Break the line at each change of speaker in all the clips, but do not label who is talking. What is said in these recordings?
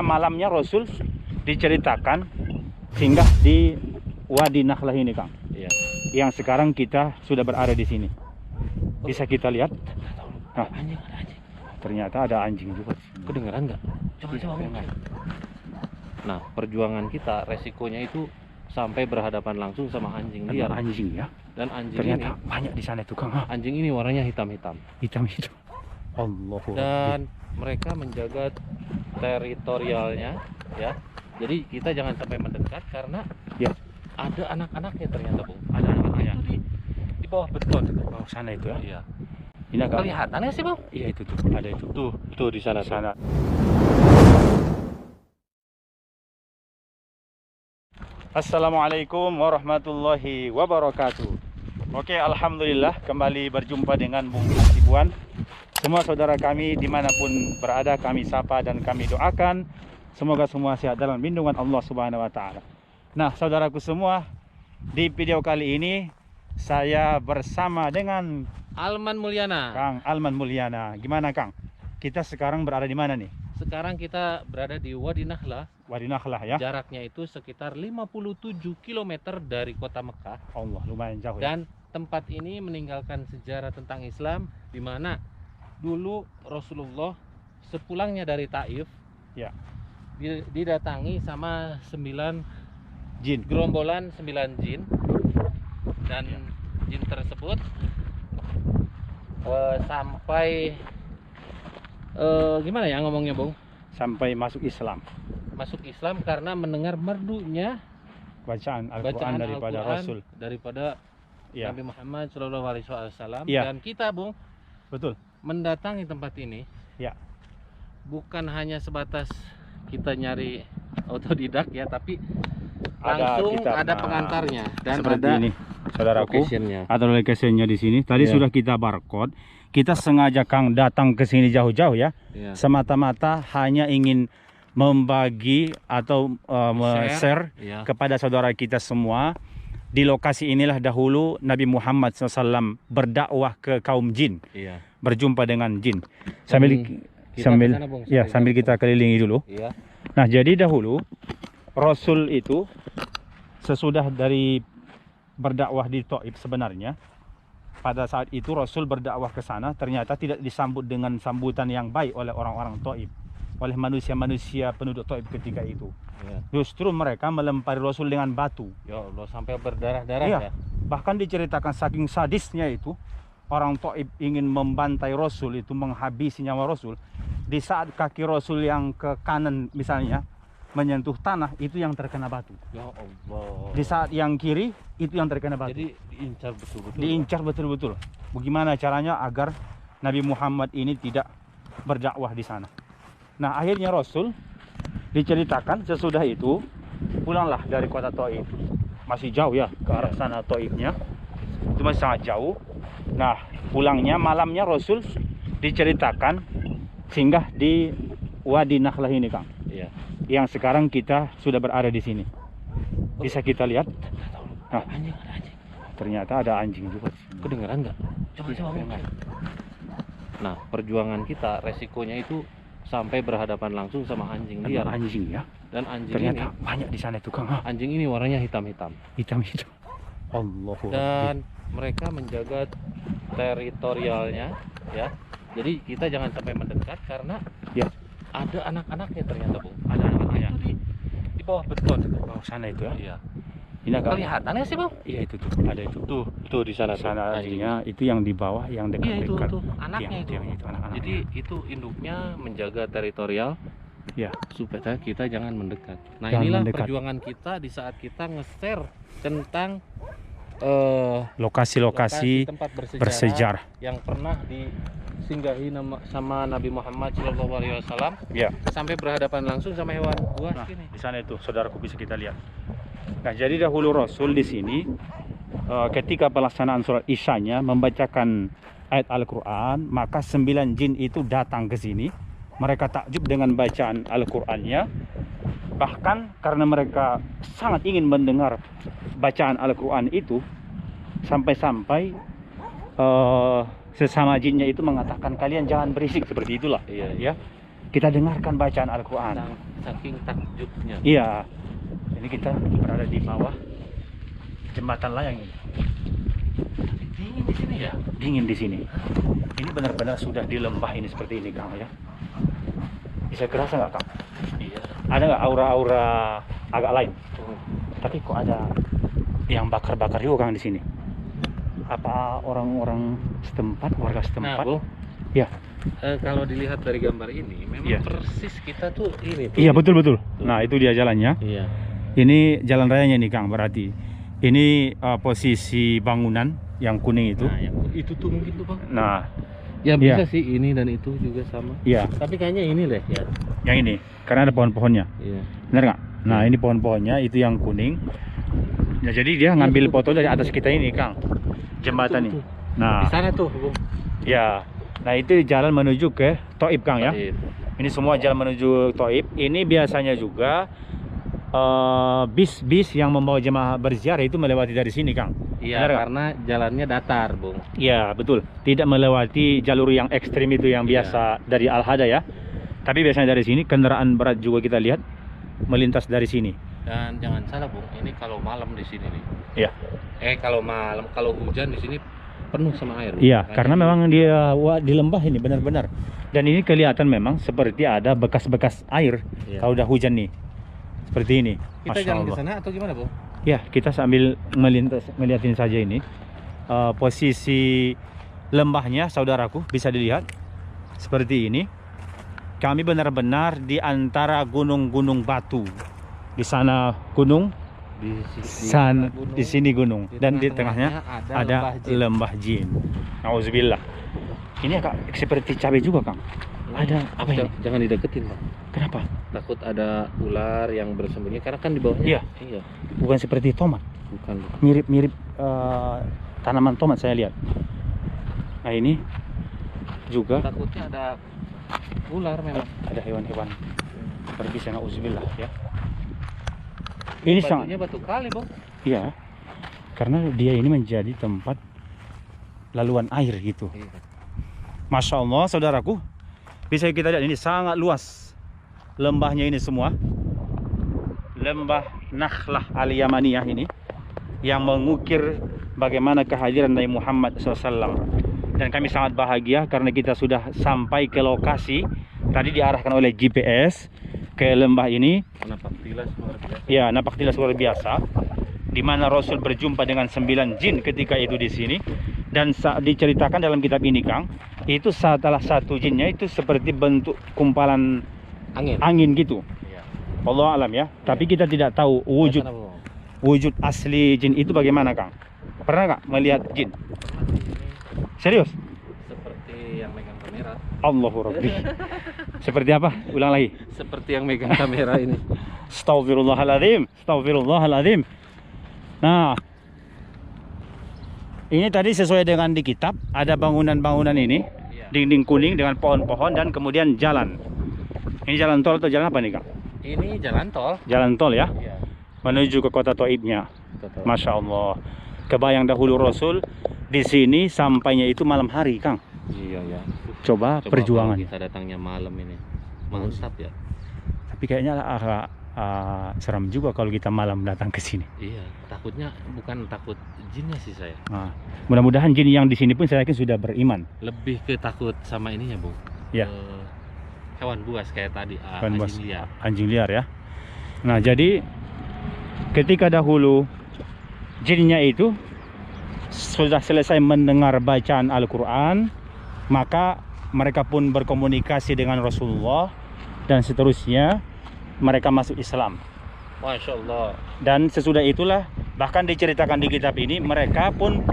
Malamnya Rasul diceritakan singgah di Wadi Nakhlah ini, Kang.
Iya.
Yang sekarang kita sudah berada di sini. Bisa kita lihat. Nah,
Anjing, ada anjing.
ternyata ada anjing juga.
Kedengeran nggak? Coba
Iya,
coba.
dengar.
Nah, perjuangan kita resikonya itu sampai berhadapan langsung sama anjing liar.
Ada anjing ya.
Dan anjing
Ternyata
ini,
banyak di sana itu, Kang. Ah,
anjing ini warnanya hitam-hitam.
hitam itu. Allahu Akbar.
Dan mereka menjaga teritorialnya, ya. Jadi kita jangan sampai mendekat karena
Ya.
ada anak-anaknya ternyata, Bung.
Ada anak-anaknya.
Itu di bawah beton itu.
Oh, sana itu ya.
Iya.
Ini agak
Kelihatan ya sih, Bung?
Iya itu tuh. Ada itu.
Tuh di sana.
Sana. Assalamualaikum warahmatullahi wabarakatuh. Oke, alhamdulillah kembali berjumpa dengan Bung Hasibuan. Semua saudara kami dimanapun berada, kami sapa dan kami doakan semoga semua sehat dalam lindungan Allah Subhanahu wa Ta'ala. Nah, saudaraku semua, di video kali ini saya bersama dengan
Alman Mulyana.
Kang Alman Mulyana. Gimana, Kang? Kita sekarang berada di mana nih?
Sekarang kita berada di Wadi Nakhlah.
Wadi Nakhlah ya.
Jaraknya itu sekitar 57 km dari kota Mekah.
Allah, lumayan jauh ya.
Dan tempat ini meninggalkan sejarah tentang Islam, di mana dulu Rasulullah sepulangnya dari Taif,
Ya.
didatangi sama 9
Jin.
gerombolan 9 jin. Dan
Ya.
jin tersebut sampai gimana ya ngomongnya, Bung?
Sampai masuk Islam.
Masuk Islam karena mendengar merdunya
Bacaan Al-Quran
bacaan
daripada
Al-Quran
Rasul.
daripada
Ya,
Nabi Muhammad SAW.
Iya.
Dan kita, Bung,
betul.
mendatangi tempat ini
Ya.
bukan hanya sebatas kita nyari otodidak ya, tapi
Ada
langsung
kita,
ada
nah,
pengantarnya dan
Seperti
ada
ini, saudaraku.
location-nya.
Atau location-nya di sini. Tadi
Ya.
sudah kita barcode. Kita sengaja, Kang, datang ke sini jauh-jauh ya.
Ya.
Semata-mata hanya ingin membagi atau share
Ya.
kepada saudara kita semua. Di lokasi inilah dahulu Nabi Muhammad SAW berdakwah ke kaum jin,
Iya.
berjumpa dengan jin. Sambil
Kita
sambil
kesana, Bung,
ya sambil kita kelilingi dulu.
Iya.
Nah, jadi dahulu Rasul itu sesudah dari berdakwah di Taif, sebenarnya pada saat itu Rasul berdakwah ke sana ternyata tidak disambut dengan sambutan yang baik oleh orang-orang Taif, oleh manusia-manusia penduduk Taif ketika itu.
Ya.
Justru mereka melempari Rasul dengan batu.
Ya Allah, sampai berdarah-darah
Iya.
ya.
Bahkan diceritakan saking sadisnya itu, orang Taif ingin membantai Rasul itu, menghabisi nyawa Rasul. Di saat kaki Rasul yang ke kanan misalnya menyentuh tanah, itu yang terkena batu.
Ya Allah.
Di saat yang kiri, itu yang terkena batu.
Jadi diincar betul-betul.
Diincar betul-betul. Bagaimana caranya agar Nabi Muhammad ini tidak berdakwah di sana. Nah, akhirnya Rasul diceritakan sesudah itu pulanglah dari kota Taif. Masih jauh ya ke arah sana Taifnya. Itu masih sangat jauh. Nah, pulangnya malamnya Rasul diceritakan singgah di Wadi Nakhlah ini, Kang.
Iya.
Yang sekarang kita sudah berada di sini. Bisa kita lihat. Nah,
Anjing, ada anjing.
ternyata ada anjing juga.
Kedengeran nggak? Coba
Iya,
coba.
dengar.
Nah, perjuangan kita resikonya itu sampai berhadapan langsung sama anjing liar.
Ada anjing ya.
Dan anjing
Ternyata
ini,
banyak di sana itu, Kang. Ah,
anjing ini warnanya hitam-hitam.
hitam itu. Allahu Akbar.
Dan mereka menjaga teritorialnya, ya. Jadi kita jangan sampai mendekat karena
Ya.
ada anak-anaknya ternyata, Bung.
Ada anak-anaknya.
Itu di bawah beton itu.
Oh, sana itu ya.
Iya.
Ini agak
Kelihatan ya sih, Bung?
Iya itu tuh. Ada itu.
Tuh di sana.
Sana anjingnya itu yang di bawah yang
Iya, itu
dekat-dekat.
tuh anaknya itu.
Tiang itu anak-anak.
Jadi itu induknya menjaga teritorial
ya.
supaya kita jangan mendekat. Nah,
Jangan
inilah
mendekat.
perjuangan kita di saat kita nge-share tentang
Lokasi-lokasi
tempat
bersejarah.
yang pernah disinggahi sama Nabi Muhammad SAW,
Ya.
sampai berhadapan langsung sama hewan buas
Nah,
ini.
di sana itu saudaraku bisa kita lihat. Nah, jadi dahulu Rasul di sini ketika pelaksanaan sholat Isyanya membacakan ayat Al-Quran, maka 9 jin itu datang ke sini. Mereka takjub dengan bacaan Al-Qurannya. Bahkan karena mereka sangat ingin mendengar bacaan Al-Quran itu, sampai-sampai sesama jinnya itu mengatakan kalian jangan berisik, seperti itulah
Iya,
ya. kita dengarkan bacaan Al-Quran.
Saking takjubnya.
Iya, ini kita berada di bawah jembatan layang ini.
Dingin di sini ya.
Dingin di sini. Ini benar-benar sudah di lembah ini seperti ini, Kang ya. Bisa kerasa nggak, Kang?
Iya.
Ada nggak aura-aura agak lain?
Oh.
Tapi kok ada yang bakar-bakar juga, Kang, di sini? Apa orang-orang setempat, warga
Nah,
setempat?
Bu,
Ya.
kalau dilihat dari gambar ini, memang
Iya.
persis kita tuh ini. Tuh.
Iya, betul. Nah, itu dia jalannya.
Iya.
Ini jalan rayanya nih, Kang, berarti. Ini posisi bangunan yang kuning itu.
Nah, yang itu tuh mungkin tuh, Bang.
Nah,
Ya bisa
iya.
sih, ini dan itu juga sama.
iya,
Tapi kayaknya ini deh ya.
yang ini karena ada pohon-pohonnya.
Iya.
Benar nggak? Nah, ini pohon-pohonnya itu yang kuning. Ya, jadi dia ngambil foto dari atas kita ini, Kang. Jembatan
Tuh,
nih.
tuh.
Nah,
Di sana tuh, Bung.
ya. Nah, itu jalan menuju ke Thaif, Kang ya.
Iya.
Ini semua jalan menuju Thaif. Ini biasanya juga bis-bis yang membawa jemaah berziarah itu melewati dari sini, Kang.
Iya,
Benar nggak?
karena jalannya datar, Bung.
Iya, betul. Tidak melewati jalur yang ekstrim itu yang
Iya.
biasa dari Al-Hada ya. Tapi biasanya dari sini kendaraan berat juga kita lihat melintas dari sini.
Dan jangan salah, Bung, ini kalau malam di sini nih.
Iya.
Kalau malam, kalau hujan di sini penuh sama air.
Iya,
Makanya
karena memang dia di lembah ini benar-benar. Dan ini kelihatan memang seperti ada bekas-bekas air
Iya.
kalau udah hujan nih. Seperti ini.
kita
Masya
jalan ke
Allah.
sana atau gimana, Bung?
Ya, kita sambil melintas melihatin saja ini. Posisi lembahnya, saudaraku, bisa dilihat seperti ini. Kami benar-benar di antara gunung-gunung batu. Di sana gunung, sana
gunung.
di sini gunung, dan di tengahnya ada
lembah jin.
lembah jin. Nauzubillah. Ini agak seperti cabai juga, Kang. Ada apa ini?
Jangan dideketin, Bang.
Kenapa?
Takut ada ular yang bersembunyi karena kan di bawahnya.
Iya.
Iya.
Bukan seperti tomat.
Bukan, Bang.
Mirip-mirip tanaman tomat saya lihat. Nah, ini juga
Takutnya ada ular memang.
ada hewan-hewan berbisa, nauzubillah ya. Ini sangat,
Batunya batu kali, Bang.
iya, karena dia ini menjadi tempat laluan air gitu.
Iya.
Masya Allah, saudaraku, bisa kita lihat ini sangat luas lembahnya ini semua. Lembah Nakhlah Al-Yamaniyah ini yang mengukir bagaimana kehadiran Nabi Muhammad SAW. Dan kami sangat bahagia karena kita sudah sampai ke lokasi. Tadi diarahkan oleh GPS ke lembah ini.
Napak tilas luar biasa.
Ya, napak tilas luar biasa. Di mana Rasul berjumpa dengan 9 jin ketika itu di sini. Dan diceritakan dalam kitab ini, Kang, itu salah satu jinnya itu seperti bentuk kumpalan angin gitu.
Iya.
Allah alam ya. Tapi kita tidak tahu wujud
Sana, Bang.
wujud asli jin itu bagaimana, Kang? Pernah nggak melihat jin?
Pernah di sini
Serius?
seperti yang megang kamera.
Allahu Rabbi. Seperti apa? Ulang lagi.
Seperti yang megang kamera ini.
Astagfirullahaladzim. Astagfirullahaladzim. Nah, ini tadi sesuai dengan di kitab, ada bangunan-bangunan ini,
Iya.
dinding kuning dengan pohon-pohon dan kemudian jalan. Ini jalan tol atau jalan apa nih, Kang?
Ini jalan tol.
Jalan tol ya,
Iya.
menuju ke kota Thaifnya.
Betul.
Masya Allah. Kebayang dahulu Rasul di sini sampainya itu malam hari, Kang.
Iya, iya.
Coba perjuangan.
kalau kita datangnya malam ini. Mantap ya.
Tapi kayaknya agak seram juga kalau kita malam datang ke sini.
Iya, takutnya bukan takut jinnya sih saya.
Nah, mudah-mudahan jin yang di sini pun saya yakin sudah beriman.
Lebih ke takut sama ininya, Bu.
Iya.
Hewan buas kayak tadi,
Hewan buas.
anjing liar.
Anjing liar ya. Nah, jadi ketika dahulu jinnya itu sudah selesai mendengar bacaan Al-Quran, maka mereka pun berkomunikasi dengan Rasulullah dan seterusnya mereka masuk Islam.
Masya Allah.
Dan sesudah itulah bahkan diceritakan di kitab ini mereka pun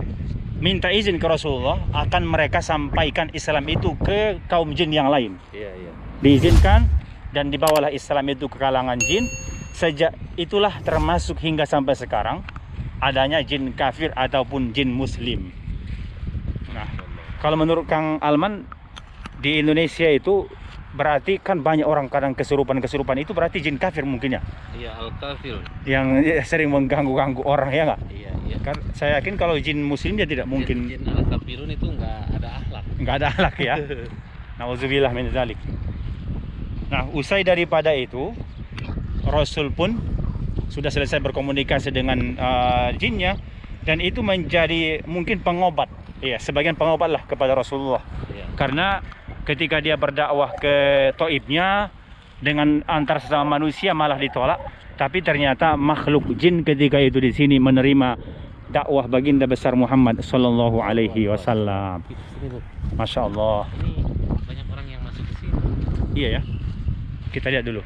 minta izin ke Rasulullah akan mereka sampaikan Islam itu ke kaum jin yang lain.
Iya, iya.
Diizinkan dan dibawalah Islam itu ke kalangan jin. Sejak itulah termasuk hingga sampai sekarang adanya jin kafir ataupun jin muslim. Nah, kalau menurut Kang Alman di Indonesia itu berarti kan banyak orang kadang kesurupan-kesurupan itu berarti jin kafir mungkin ya,
Iya, al-kafir.
yang sering mengganggu-ganggu orang ya nggak?
Iya, iya.
Kan saya yakin kalau jin muslim dia tidak mungkin,
Jin al-kafirun itu nggak ada akhlak.
nggak ada akhlak ya. Nauzubillah min dzalik. Nah, usai daripada itu, Rasul pun sudah selesai berkomunikasi dengan jinnya, dan itu menjadi mungkin pengobat, ya, sebagian pengobat lah kepada Rasulullah. Karena ketika dia berdakwah ke Taifnya dengan antar sesama manusia malah ditolak, tapi ternyata makhluk jin ketika itu di sini menerima dakwah baginda besar Muhammad sallallahu alaihi wasallam. Masya Allah.
Ini banyak orang yang masuk ke sini.
Iya ya. Kita lihat dulu.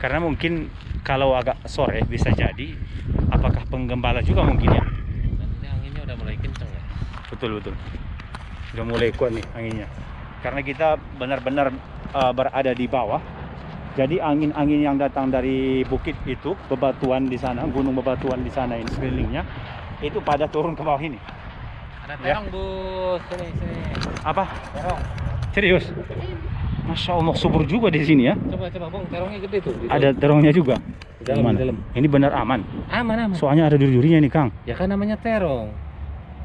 Karena mungkin kalau agak sore bisa jadi apakah penggembala juga mungkin ya.
Dan ini anginnya udah mulai kenceng ya.
Betul. Sudah mulai kuat nih anginnya. Karena kita benar-benar berada di bawah. Jadi angin-angin yang datang dari bukit itu, bebatuan di sana, gunung bebatuan di sana ini sekelilingnya, itu pada turun ke bawah ini.
Ada terong, Bos. Sini.
Apa?
Terong.
Serius? Masya Allah, subur juga di sini ya.
Coba, Bung. Terongnya gede tuh.
Ada terongnya juga.
Di dalam.
Ini benar aman.
Aman.
Soalnya ada duri-durinya nih, Kang.
Ya kan namanya terong.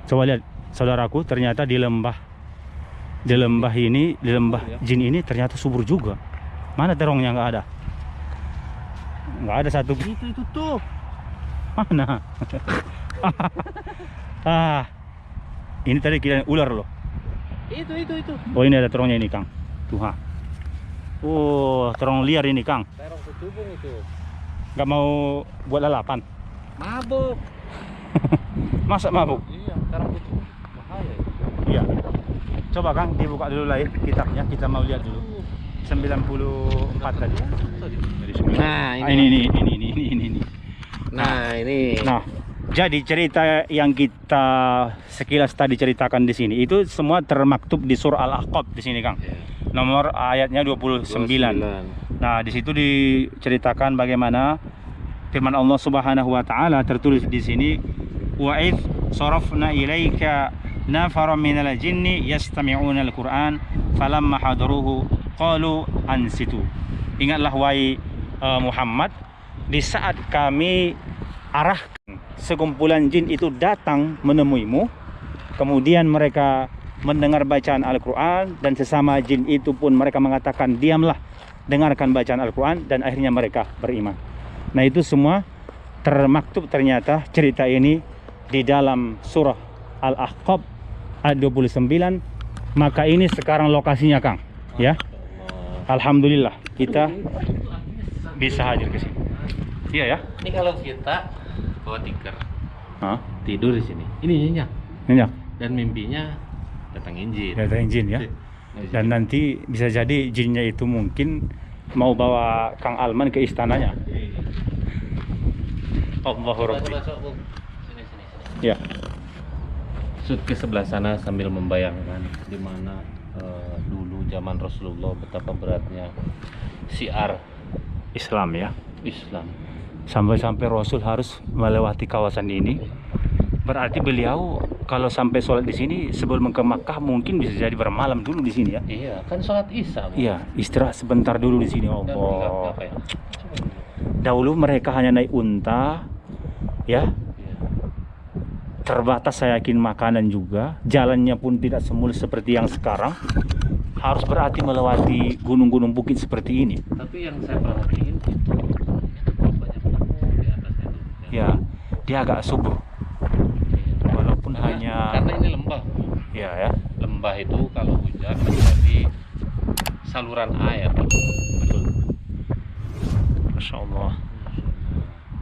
Coba lihat, saudaraku, ternyata di lembah ini, di lembah jin ini ternyata subur juga. Mana terongnya? Nggak ada. Nggak ada satu.
Itu tuh.
Mana? Ini tadi kira ular loh.
Itu.
Oh, ini ada terongnya ini, Kang. Tuh, ha. Oh, terong liar ini, Kang.
Terong kecubung itu.
Nggak mau buat lalapan.
Mabuk.
Masa mabuk?
Iya, terong kecubung. Bahaya.
Iya. Coba, Kang, dibuka dulu lah ya kitabnya. Kita mau lihat dulu. 94 tadi.
Nah,
ini.
Nah, ini.
Nah, jadi cerita yang kita sekilas tadi ceritakan di sini itu semua termaktub di surah Al-Ahqaf di sini, Kang. Nomor ayatnya 29. Nah, di situ diceritakan bagaimana firman Allah Subhanahu wa taala tertulis di sini, wa id sarafna ilaika nafaran minal jinni yastami'una al-Qur'an falamma hadaruhu qalu ansitu. Ingatlah wahai Muhammad, di saat kami arahkan sekumpulan jin itu datang menemuimu, kemudian mereka mendengar bacaan Al-Quran, dan sesama jin itu pun mereka mengatakan diamlah, dengarkan bacaan Al-Quran, dan akhirnya mereka beriman. Nah, itu semua termaktub ternyata cerita ini di dalam surah Al-Ahqaf ayat 29. Maka ini sekarang lokasinya, Kang, ya. Alhamdulillah kita bisa hadir ke sini. Iya ya.
Ini kalau kita bawa tikar,
Hah?
tidur di sini. Ini nyenyak.
Nyenyak.
Dan mimpinya datangin jin.
Datangin jin ya. Dan nanti bisa jadi jinnya itu mungkin mau bawa Kang Alman ke istananya. Allahu Rabbi.
Sini.
Ya.
Sud ke sebelah sana sambil membayangkan di mana dulu zaman Rasulullah betapa beratnya syiar
Islam ya.
Islam.
Sampai-sampai Rasul harus melewati kawasan ini. Berarti beliau kalau sampai sholat di sini sebelum ke Makkah mungkin bisa jadi bermalam dulu di sini ya.
Iya, kan sholat Isya.
Iya, istirahat sebentar dulu di sini. Allah. Dahulu mereka hanya naik unta, ya. Terbatas saya yakin makanan juga. Jalannya pun tidak semulus seperti yang sekarang. Harus berarti melewati gunung-gunung bukit seperti ini.
Tapi yang saya perhatiin itu banyak lampu di atasnya tuh.
Ya, dia agak subur. Walaupun hanya
karena ini lembah.
Ya ya.
Lembah itu kalau hujan menjadi saluran air.
Betul. Masya Allah.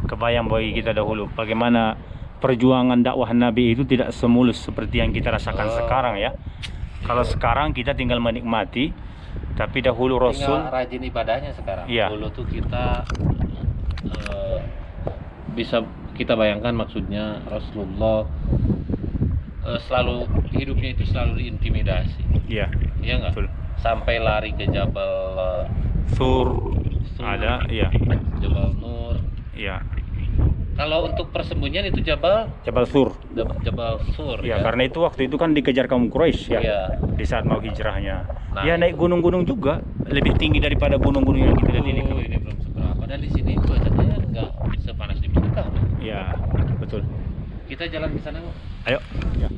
Kebayang bagi kita dahulu bagaimana perjuangan dakwah Nabi itu tidak semulus seperti yang kita rasakan sekarang ya. Kalau sekarang kita tinggal menikmati, tapi dahulu Rasul
tinggal rajin ibadahnya sekarang.
Iya.
Dulu tuh kita bisa kita bayangkan, maksudnya Rasulullah selalu hidupnya itu selalu diintimidasi.
Iya.
Iya nggak?
Betul.
Sampai lari ke Jabal
Sur ada, ya.
Jabal Nur.
Ya.
Kalau untuk persembunyian itu Jabal
Sur.
Sur.
Ya, karena itu waktu itu kan dikejar kaum Quraisy ya.
Iya.
Di saat mau hijrahnya.
Nah,
ya naik gunung-gunung juga, lebih tinggi daripada gunung-gunung yang kita lihat ini.
Ini belum seberapa. Dan di sini cuacanya nggak sepanas di Mekah.
Ya, betul.
Kita jalan ke sana.
Ayo. Ya.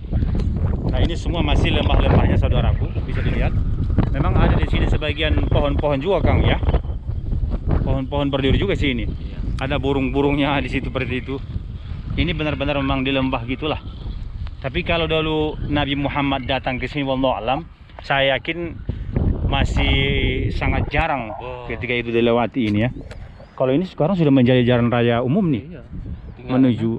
Nah, ini semua masih lembah-lembahnya saudaraku, bisa dilihat. Memang ada di sini sebagian pohon-pohon juga Kang ya. Pohon-pohon berduri juga sini.
Iya.
Ada burung-burungnya di situ seperti itu. Ini benar-benar memang di lembah gitulah. Tapi kalau dulu Nabi Muhammad datang ke sini, wallahu alam, saya yakin masih sangat jarang ketika itu dilewati ini ya. Kalau ini sekarang sudah menjadi jalan raya umum nih.
Iya.
Menuju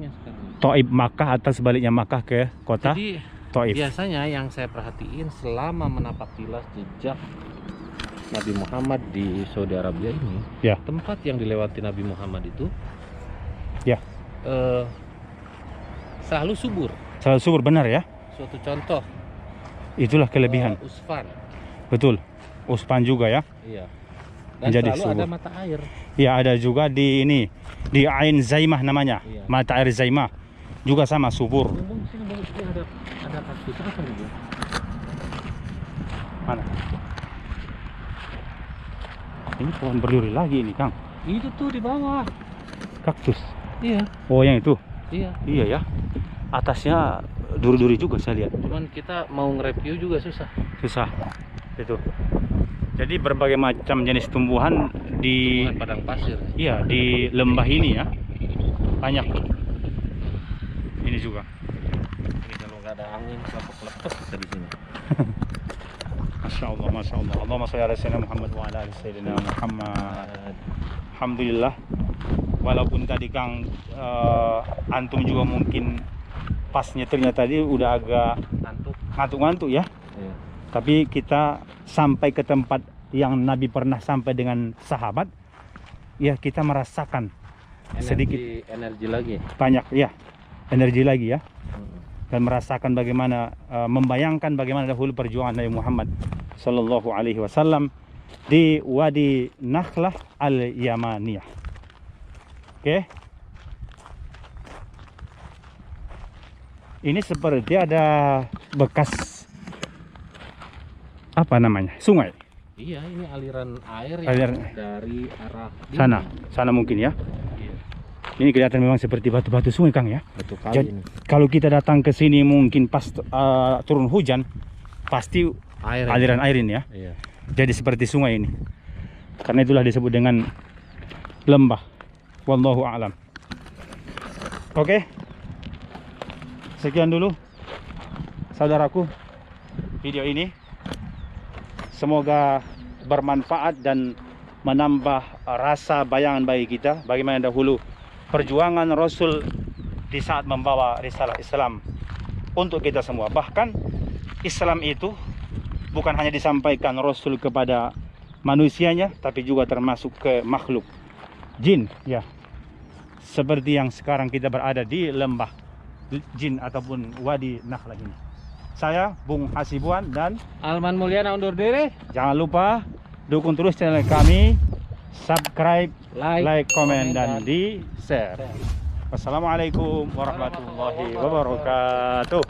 Taif Makkah atau sebaliknya Makkah ke kota
Jadi
Taif.
biasanya yang saya perhatiin selama menapak tilas jejak Nabi Muhammad di Saudi Arabia ini,
Ya.
tempat yang dilewati Nabi Muhammad itu
Ya.
selalu subur.
Selalu subur, benar ya.
Suatu contoh,
Itulah kelebihan.
Usfan.
Betul. Uspan juga ya.
Iya. Dan
Menjadi
selalu
subur.
ada mata air.
Ya, ada juga di ini, di Ain Zaimah namanya.
Iya.
Mata air Zaimah. Juga sama subur.
Bung, sini Bung, ini ada kaktus apa nih, Bung?
Mana? Ini pohon berduri lagi ini, Kang.
Itu tuh di bawah.
Kaktus.
Iya.
Oh, yang itu.
Iya.
Iya ya. Atasnya duri-duri juga saya lihat.
Cuman kita mau nge-review juga susah.
Susah. Itu. Jadi berbagai macam jenis tumbuhan di
Bukan padang pasir.
iya, di lembah ini ya. Banyak. Ini juga.
Ini kalau nggak ada angin lepes kita di sini.
Masya Allah, Masya Allah. Allahumma sholli ala sayyidina Muhammad wa ala ali sayyidina Muhammad. Alhamdulillah. Walaupun tadi Kang antum juga mungkin pas nyetirnya tadi udah agak
Ngantuk.
ngantuk-ngantuk ya.
Iya.
Tapi kita sampai ke tempat yang Nabi pernah sampai dengan sahabat, ya kita merasakan sedikit
energi lagi.
banyak ya energi lagi ya, dan merasakan bagaimana membayangkan bagaimana dahulu perjuangan Nabi Muhammad Sallallahu Alaihi Wasallam di Wadi Nakhlah Al-Yamaniyah. Oke. Ini seperti ada bekas apa namanya? Sungai.
Iya, ini aliran air yang
Aliran
dari arah
Sana mungkin ya.
Iya.
Ini kelihatan memang seperti batu-batu sungai Kang ya.
Betul kali
Jadi,
ini.
kalau kita datang ke sini mungkin pas turun hujan, pasti
Air.
aliran air ini ya.
Iya.
Jadi seperti sungai ini. Karena itulah disebut dengan lembah. Wallahu a'lam. Oke. Sekian dulu saudaraku video ini. Semoga bermanfaat dan menambah rasa bayangan bagi kita bagaimana dahulu perjuangan Rasul di saat membawa risalah Islam untuk kita semua. Bahkan Islam itu bukan hanya disampaikan Rasul kepada manusianya, tapi juga termasuk ke makhluk jin ya. Seperti yang sekarang kita berada di lembah jin ataupun Wadi Nakhlah ini. Saya Bung Hasibuan dan
Alman Mulyana undur diri.
jangan lupa dukung terus channel kami, subscribe,
Like,
like, komen,
komen,
dan
dan
di share. Wassalamualaikum warahmatullahi wabarakatuh.